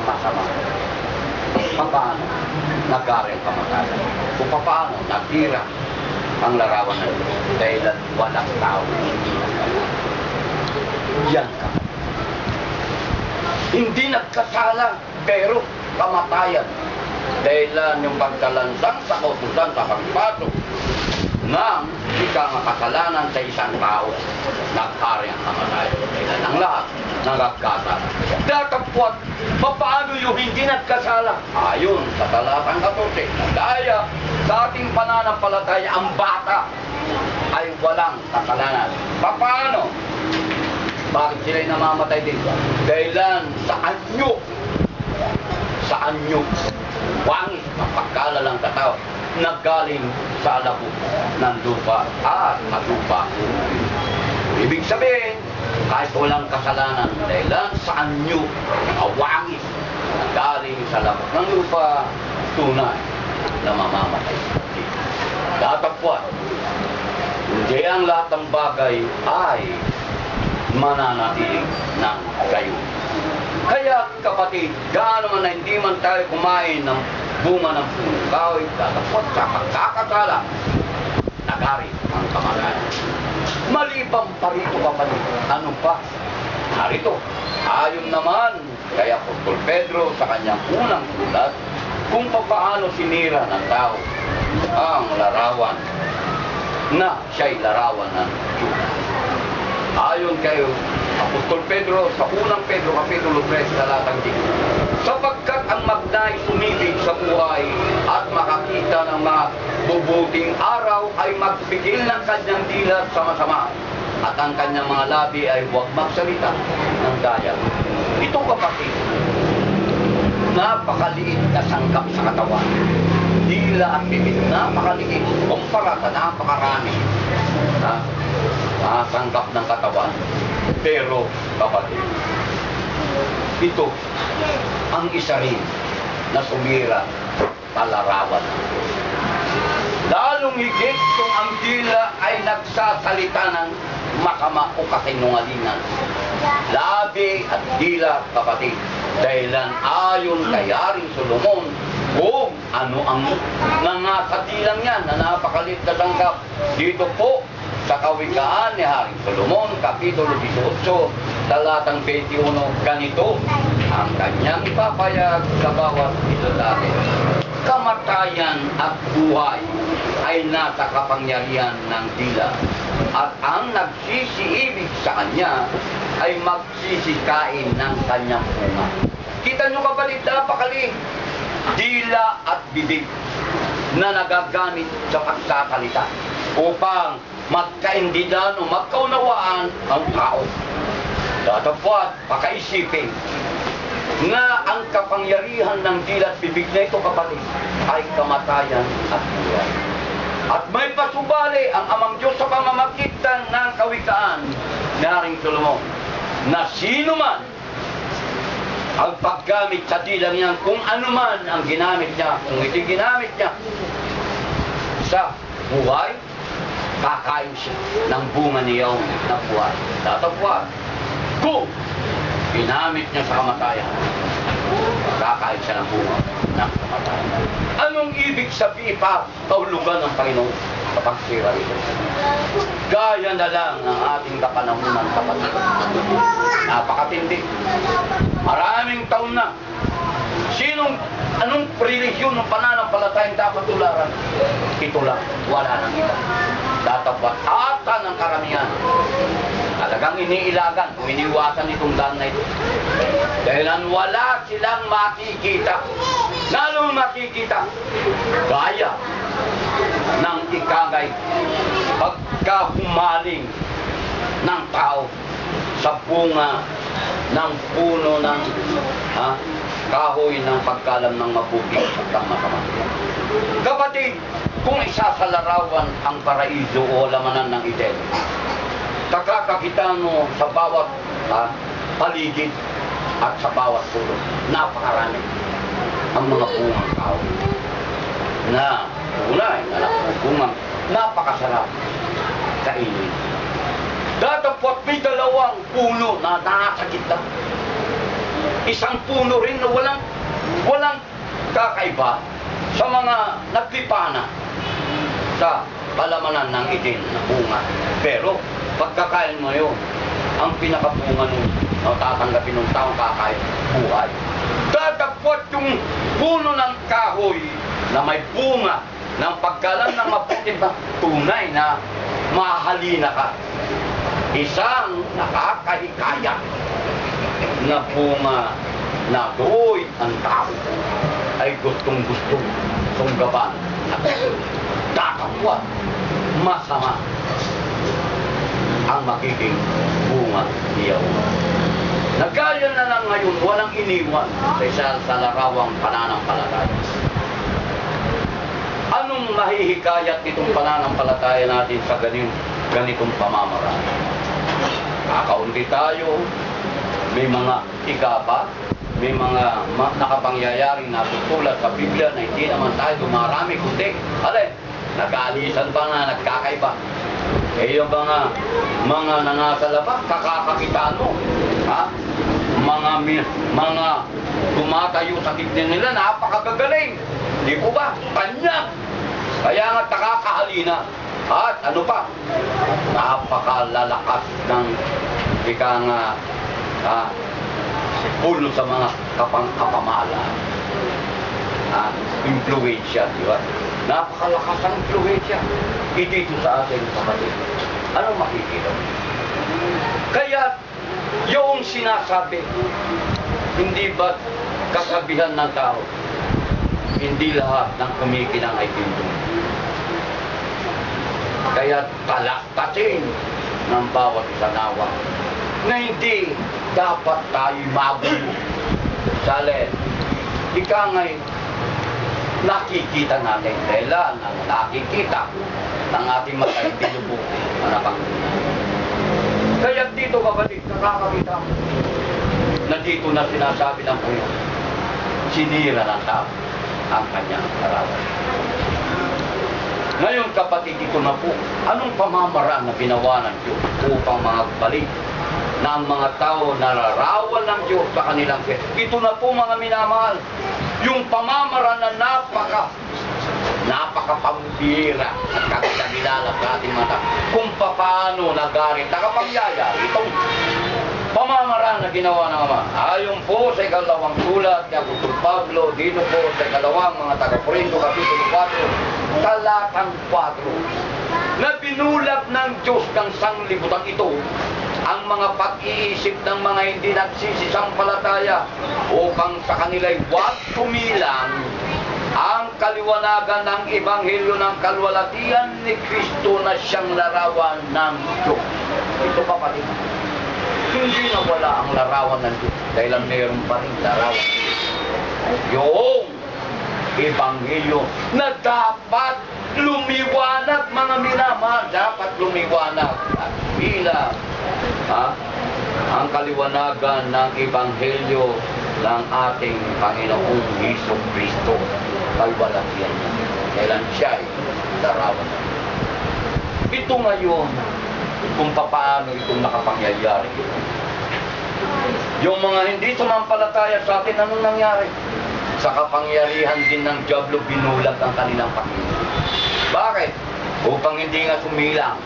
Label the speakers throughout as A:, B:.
A: masama. Paano nag-ari ang kamatayan? Kung paano nagtira ang larawan ng Diyos dahil walang tao hindi nagkasala. Yan ka. Hindi nagkasala pero kamatayan dahilan yung pagkalansang sa kautusan sa pagpasok ng kasalanan sa isang tao, nag-ari ang kamatayan dahilan ang lahat nagkasala. Datapwat, paano yung hindi nagkasala? Ayon sa talatang 14, daya sa ating pananampalataya, ang bata ay walang kasalanan. Paano? Bakit sila'y namamatay din? Dahilan sa anyo. Sa anyo. Wangis, mapagkalalang katao, naggaling sa alabok ng lupa at lupa. Ibig sabihin, kahit walang kasalanan, dahilan sa anyo, awangis, naggaling sa alabok ng lupa, tunay na mamamatay. Datapwat, hindi ang lahat ng bagay ay mananatiling ng kayo. Kaya kapatid, gaano man na hindi man tayo kumain ng bunga ng puno kahoy, datapwat sa pagkakasala, nagari ang kamatayan. Malibang pa rito kapatid, ano pa? Narito, ayon naman kay Apostol Pedro sa kanyang unang sulat, kung paano sinira ng tao ang larawan na siya'y larawan ng Diyos. Ayon kay Apostol Pedro sa unang Pedro Kapitulo 3 talatang 10, sapagkat ang magnais umibig sa buhay at makakita ng mga bubuting araw ay magpigil ng kanyang dilat sa masama at ang kanyang mga labi ay huwag magsalita ng daya. Ito kapatid, napakaliit na sangkap sa katawan. Dila at bibig, napakaliit kumpara sa napakarami na sangkap ng katawan. Pero kapatid, ito ang isa rin na sumira sa larawan. Lalong higit kung ang dila ay nagsasalita ng makama o kasinungalingan. Labi at dila, kapatid, dahilan ayon kay Haring Solomon, kung ano ang nangasadilang yan na napakalit na sangkap. Dito po sa Kawikaan ni Haring Solomon, Kapitulo 18, talatang 21, ganito ang kanyang ipapayag sa bawat isa natin. Kamatayan at buhay ay nasa kapangyarihan ng dila, at ang nagsisiibig sa kanya ay magsisikain ng kanyang bunga. Kita nyo kapatid, napakali dila at bibig na nagagamit sa pagsasalita upang magkaintindihan o magkaunawaan ang tao. Datapwat, pakaisipin na ang kapangyarihan ng dila at bibig na ito kapatid ay kamatayan at buhay. At may pasubali ang Amang Diyos sa pamamagitan ng Kawikaan ni Haring Solomon na sino man ang paggamit sa dilang yan, kung ano man ang ginamit niya, kung ito ginamit niya sa buhay, kakain siya ng bunga niyaw na buhay. Datapwat, kung ginamit niya sa kamatayan, kakain siya ng bunga ng kamatayan. Anong ibig sabihin pa kaulugan ng Panginoon sa pagsira ito? Gaya na lang ng ating kapanahunan kapatid. Napakatindi. Maraming taon na. Anong relihiyon ng pananampalatayang dapat tularan? Ito lang, wala nang iba. Datapwat ata ng karamihan. Talagang iniilagan o iniwasan itong daan na ito. Dahil wala silang makikita. Lalo makikita. Gaya ng ikagay pagkahumaling ng tao sa bunga ng puno ng kahoy ng pagkalam ng mabuti at masama. Kapatid, kung isasalarawan ang paraiso o lamanan ng Eden, kakakakita mo sa bawat paligid at sa bawat puno, napakarami ang mga bungang kahoy na tunay na napupungang napakasarap kainin. Datapwat may dalawang puno na nasa gitna. Isang puno rin na walang kakaiba sa mga naglipana sa palamanan ng itim na bunga. Pero pagkakain mo yun, ang pinakabunga nung tatanggapin ng taong kakain, buhay. Dadapot yung puno ng kahoy na may bunga ng pagkalan ng maputing tunay na mahalina ka. Isang nakakahikaya na bunga na do'y ang tao ay gustong-gustong sunggaban at kakapwa. Masama ang magiging bunga niyaw. Nagkaya na lang ngayon, walang iniwan sa larawang pananampalataya. Anong mahihikayat nitong pananampalataya natin sa ganitong pamamaraan? Kakaunti tayo, may mga ikapa, may mga nakapangyayaring natutulad sa Biblia na hindi naman tayo dumarami, kundi, nag-aalisan pa na nagkakaiba. Yung mga nangasalaba, kakakakitaan mo. Mga tumatayo sa gitna nila, napakagagaling. Di po ba? Tanyag. Kaya nga nakakahalina. At ano pa? Napakalalakas ng puno sa mga kapamala. Influensya, di ba? Napakalakas ang influensya. Dito sa ating kapatid. Anong makikita? Kaya, yung sinasabi, hindi ba kasabihan ng tao, hindi lahat ng kumikinang ay pindong. Kaya talaktasin ng bawat isanawa na hindi dapat tayo magulo. Salin, ika ngay nakikita natin dahil ang nakikita ng ating mga pinubok na napangunan. Kaya dito kapatid, nakakakita mo na dito na sinasabi ng Panginoon, sinira ng tao ang kanyang arawan. Ngayon kapatid, ito na po, anong pamamaraan na ginawa ng Diyos upang magbalik na ang mga tao nalarawan ng Diyos sa kanilang kaya? Ito na po mga minamahal, yung pamamaraan na napakapambira at kakilala sa ating mata kung paano nagarit nakapangyaya itong pamamaraan na ginawa ng Ama. Ayon po sa ikalawang sulat ni Apostol Pablo, dito po sa ikalawang mga taga-Korinto, Kapitulo 4, talatang 4, na binulag ng Diyos ng sanglibutan ito ang mga pag-iisip ng mga hindi nagsisisampalataya upang sa kanila'y huwag tumilang ang kaliwanagan ng Ebanghelyo ng kalwalatian ni Kristo na siyang larawan ng Diyos. Ito kapatid, hindi nawala ang larawan ng Diyos dahil ang mayroon pa rin larawan ng Diyos. Yung Ebanghelyo na dapat lumiwanag, mga minamahal, dapat lumiwanag at bilang ang kaliwanagan ng Ebanghelyo ng ating Panginoong Hesus Kristo. Kalwalatian niya. Kailan siya ay larawan. Ito ngayon, kung paano itong nakapangyayari ito. Yung mga hindi sumampalataya sa atin, anong nangyari? Sa kapangyarihan din ng Diablo, binulag ang kanilang Panginoon. Bakit? Upang hindi nga sumilang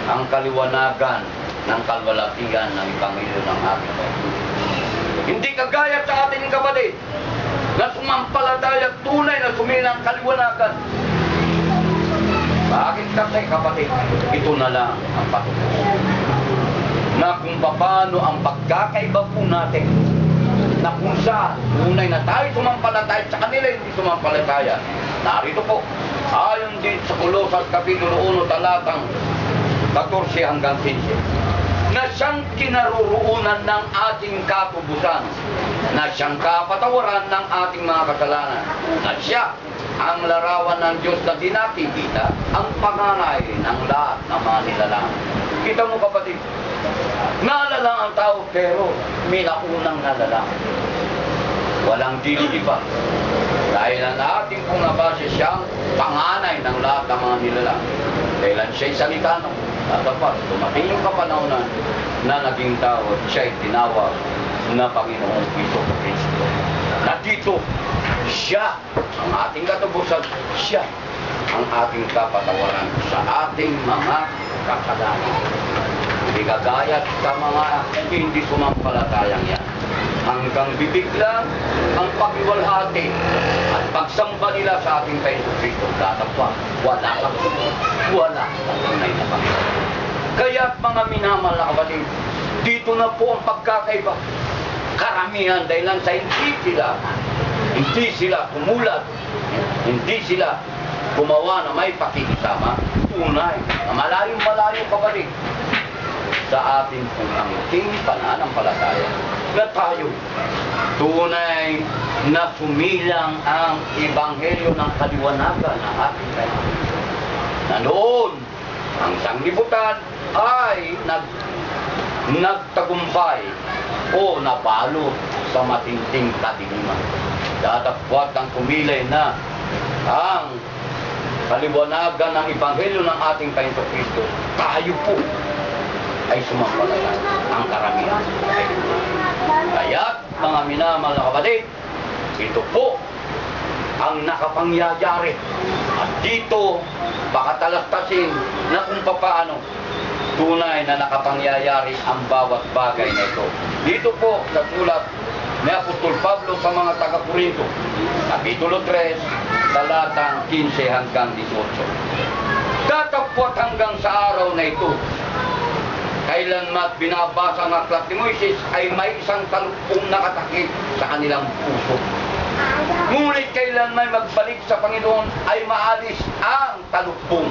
A: ang kaliwanagan ng kalwalatian ng Ebanghelyo ng ating Panginoon. Hindi kagaya sa ating kapatid na sumampalataya tunay na sumilang kaliwanagan. Bakit kasi kapatid? Ito na lang ang patutunan na kung paano ang pagkakaiba po natin na kung saan tunay na tayo sumampalataya sa kanila hindi sumampalataya. Narito po, ayon din sa Kolosas Kapitulo 1 talatang 14 hanggang 15, na siyang kinaroroonan ng ating katubusan, na siyang kapatawaran ng ating mga kasalanan, na siya ang larawan ng Diyos na dinakikita, ang panganay ng lahat ng mga nilalang. Kita mo kapatid, nalalang ang tao pero may naunang nalalang. Walang diliba. Dahil ang ating pong nabasa siyang panganay ng lahat ng mga nilalang. Dahil siya'y salita ng tatapat. Dumating yung kapanahonan na naging tao at siya'y tinawag na Panginoong Kristo. Na dito, siya ang ating katubusan, siya ang ating kapatawaran sa ating mga kasalanan. Hindi kagaya sa mga hindi sumampalatayang yan. Hanggang bibig lang ang paghiwalhati at pagsamba nila sa ating Kristo. Datapwa, wala kang sunod, wala kang tunay na Panginoon. Kaya mga minamahal na kapatid, dito na po ang pagkakaiba. Karamihan dahilan sa hindi sila kumulat, hindi sila gumawa na may pakikisama, tunay, na malayo-malayo kapatid sa ating pangking pananampalataya na tayo tunay na sumilang ang ebanghelyo ng kaliwanagan ng ating kailangan. Na noon, ang sanglibutan ay nagtagumpay o nabalot sa matinding kadiliman. Datapwat ang kumilay na ang kaliwanagan ng ebanghelyo ng ating Panginoong Kristo. Tayo po ay sumampalataya, ang karamihan. Kaya, mga minamahal na kapatid, ito po ang nakapangyayari. At dito, baka talastasin na kung paano tunay na nakapangyayari ang bawat bagay na ito. Dito po, sa sulat ni Apostol Pablo sa mga taga-Corinto, Kapitulo 3, talatang 15 hanggang 18. Datapwat hanggang sa araw na ito, kailanman binabasa ng aklat ni Moises ay may isang talukpong nakatakip sa kanilang puso. Ngunit kailanman magbalik sa Panginoon ay maalis ang talukpong.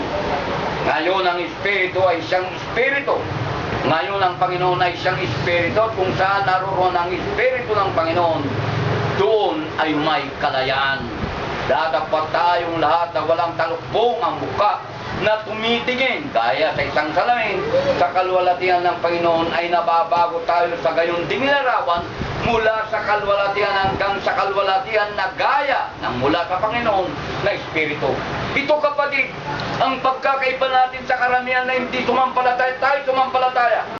A: Ngayon ang Espiritu ay siyang Espiritu. Ngayon ang Panginoon ay siyang Espiritu. Kung saan naroon ang Espiritu ng Panginoon, doon ay may kalayaan. Dadapat tayong lahat na walang talukpong ang muka na tumitingin gaya sa isang salamin sa kalwalatian ng Panginoon ay nababago tayo sa gayon ding larawan mula sa kalwalatian hanggang sa kalwalatian na gaya ng mula sa Panginoon na Espiritu. Ito kapatid, ang pagkakaiba natin sa karamihan na hindi sumampalataya, tayo sumampalataya.